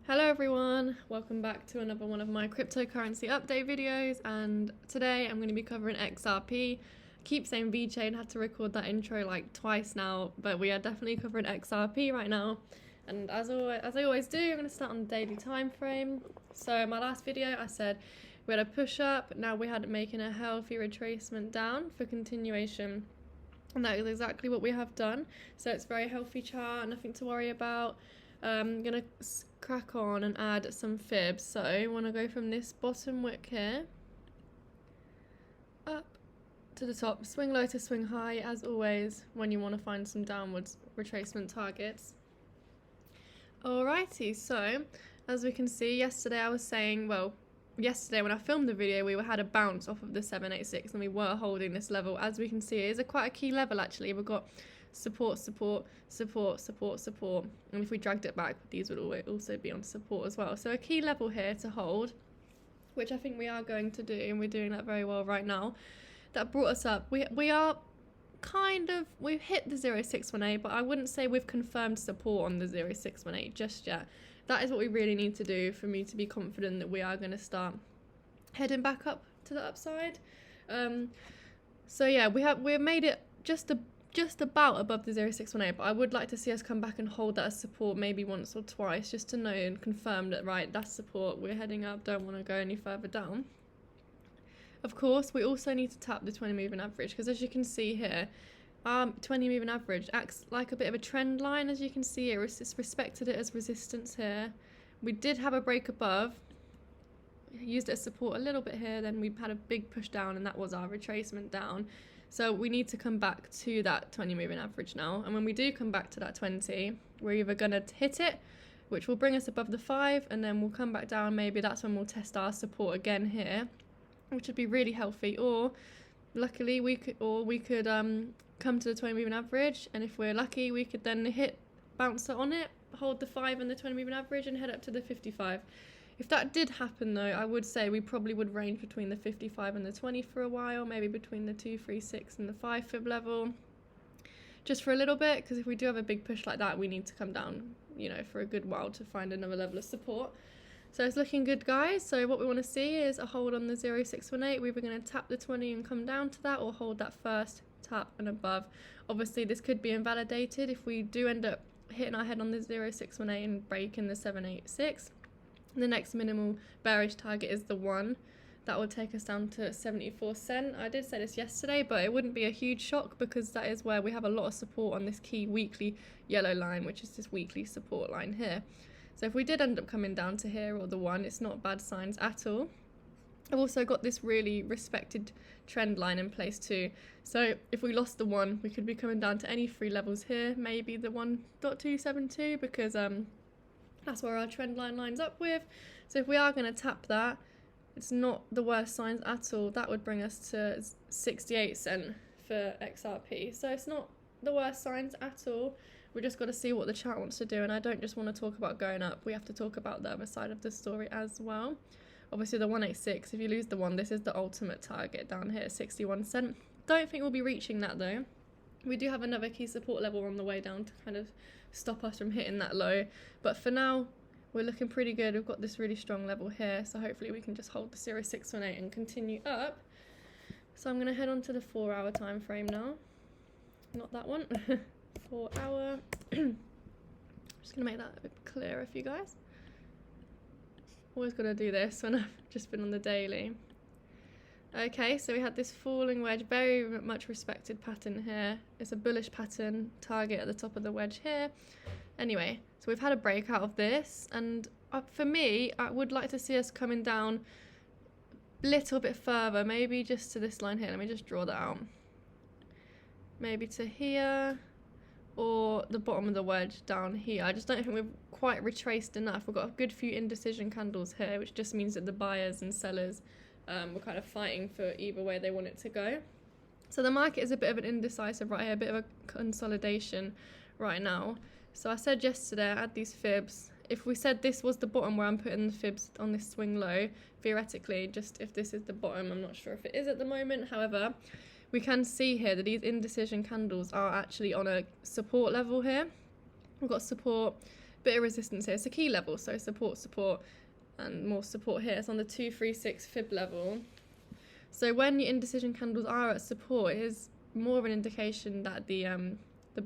Hello everyone, welcome back to another one of my cryptocurrency update videos, and today I'm going to be covering XRP. Keep saying VeChain, had to record that intro like twice now, but we are definitely covering XRP right now. And as I always do, I'm going to start on the daily time frame. So in my last video I said we had a push up, now we had making a healthy retracement down for continuation. And that is exactly what we have done. So it's a very healthy chart, nothing to worry about. I'm going to crack on and add some fibs. So I want to go from this bottom wick here up to the top, swing low to swing high, as always when you want to find some downwards retracement targets. Alrighty, so as we can see, yesterday I was saying, yesterday when I filmed the video, we had a bounce off of the 786 and we were holding this level. As we can see, it is quite a key level actually. We've got support, support, support, support, support, and if we dragged it back, these would also be on support as well. So a key level here to hold, which I think we are going to do, and we're doing that very well right now. That brought us up. We've hit the 0618, but I wouldn't say we've confirmed support on the 0618 just yet. That is what we really need to do for me to be confident that we are going to start heading back up to the upside. So yeah, we've made it just about above the 0618, but I would like to see us come back and hold that as support maybe once or twice, just to know and confirm that, right, that's support, we're heading up, don't want to go any further down. Of course, we also need to tap the 20 moving average, because as you can see here, 20 moving average acts like a bit of a trend line. As you can see, it's respected it as resistance here. We did have a break above, used it as support a little bit here, then we had a big push down, and that was our retracement down. So we need to come back to that 20 moving average now. And when we do come back to that 20, we're either going to hit it, which will bring us above the 5, and then we'll come back down. Maybe that's when we'll test our support again here, which would be really healthy. Or luckily we could come to the 20 moving average, and if we're lucky, we could then bounce on it, hold the 5 and the 20 moving average, and head up to the 55. If that did happen though, I would say we probably would range between the 55 and the 20 for a while, maybe between the 236 and the 5 fib level, just for a little bit, because if we do have a big push like that, we need to come down, for a good while to find another level of support. So it's looking good, guys. So what we want to see is a hold on the 0618. We're either going to tap the 20 and come down to that, or hold that first, tap and above. Obviously this could be invalidated if we do end up hitting our head on the 0618 and breaking the 786. The next minimal bearish target is the 1. That will take us down to 74 cents. I did say this yesterday, but it wouldn't be a huge shock, because that is where we have a lot of support on this key weekly yellow line, which is this weekly support line here. So if we did end up coming down to here, or the 1, it's not bad signs at all. I've also got this really respected trend line in place too. So if we lost the 1, we could be coming down to any 3 levels here, maybe the 1.272, because that's where our trend line lines up with. So if we are going to tap that, it's not the worst signs at all. That would bring us to 68 cents for XRP. So it's not the worst signs at all. We just got to see what the chart wants to do. And I don't just want to talk about going up. We have to talk about the other side of the story as well. Obviously the 186, if you lose the 1, this is the ultimate target down here, 61 cents. Don't think we'll be reaching that though. We do have another key support level on the way down to kind of stop us from hitting that low, but for now we're looking pretty good. We've got this really strong level here, so hopefully we can just hold the 0618 and continue up. So I'm going to head on to the 4-hour time frame now, not that one. 4 hour. Just going to make that a bit clearer for you guys. Always got to do this when I've just been on the daily. Okay, so we had this falling wedge, very much respected pattern here. It's a bullish pattern, target at the top of the wedge here. Anyway, so we've had a break out of this, and for me, I would like to see us coming down a little bit further, maybe just to this line here. Let me just draw that out. Maybe to here, or the bottom of the wedge down here. I just don't think we've quite retraced enough. We've got a good few indecision candles here, which just means that the buyers and sellers we're kind of fighting for either way they want it to go. So the market is a bit of an indecisive right here, a bit of a consolidation right now. So I said yesterday, I had these fibs. If we said this was the bottom where I'm putting the fibs on this swing low, theoretically, just if this is the bottom, I'm not sure if it is at the moment. However, we can see here that these indecision candles are actually on a support level here. We've got support, bit of resistance here. So key level, so support, and more support here. It's on the 236 fib level. So when your indecision candles are at support, it is more of an indication that the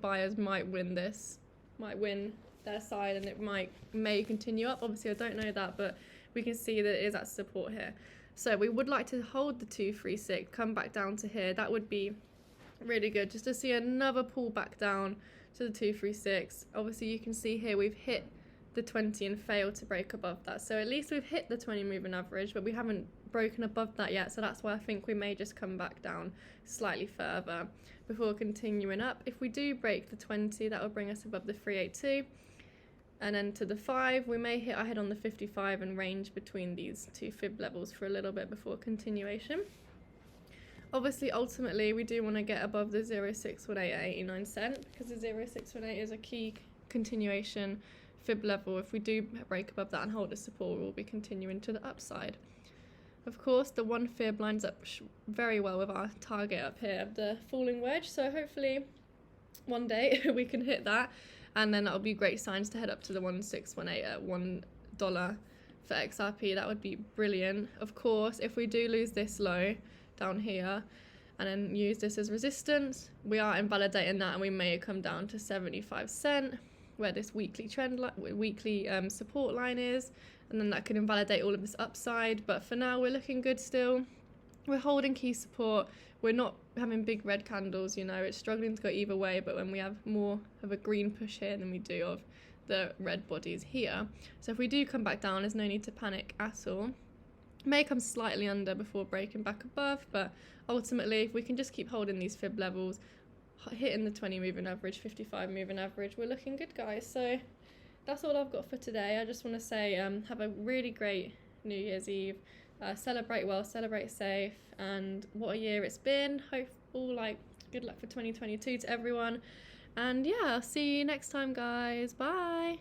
buyers might win their side, and it may continue up. Obviously, I don't know that, but we can see that it is at support here. So we would like to hold the 236, come back down to here. That would be really good, just to see another pull back down to the 236. Obviously, you can see here we've hit the 20 and failed to break above that. So at least we've hit the 20 moving average, but we haven't broken above that yet. So that's why I think we may just come back down slightly further before continuing up. If we do break the 20, that will bring us above the 382. And then to the 5, we may hit our head on the 55 and range between these two fib levels for a little bit before continuation. Obviously, ultimately, we do want to get above the 0.618 at 89 cents, because the 0.618 is a key continuation fib level. If we do break above that and hold a support, we'll be continuing to the upside. Of course, the one fib lines up very well with our target up here, the falling wedge. So hopefully one day we can hit that, and then that'll be great signs to head up to the 1.618 at $1 for XRP. That would be brilliant. Of course, if we do lose this low down here and then use this as resistance, we are invalidating that, and we may come down to 75 cents, where this weekly support line is, and then that can invalidate all of this upside. But for now, we're looking good still. We're holding key support. We're not having big red candles, you know, it's struggling to go either way, but when we have more of a green push here than we do of the red bodies here. So if we do come back down, there's no need to panic at all. May come slightly under before breaking back above, but ultimately, if we can just keep holding these fib levels, hitting the 20 moving average, 55 moving average, we're looking good, guys. So that's all I've got for today. I just want to say have a really great New Year's Eve. Celebrate well, celebrate safe, and what a year it's been. Hope all good luck for 2022 to everyone. And yeah, I'll see you next time, guys. Bye.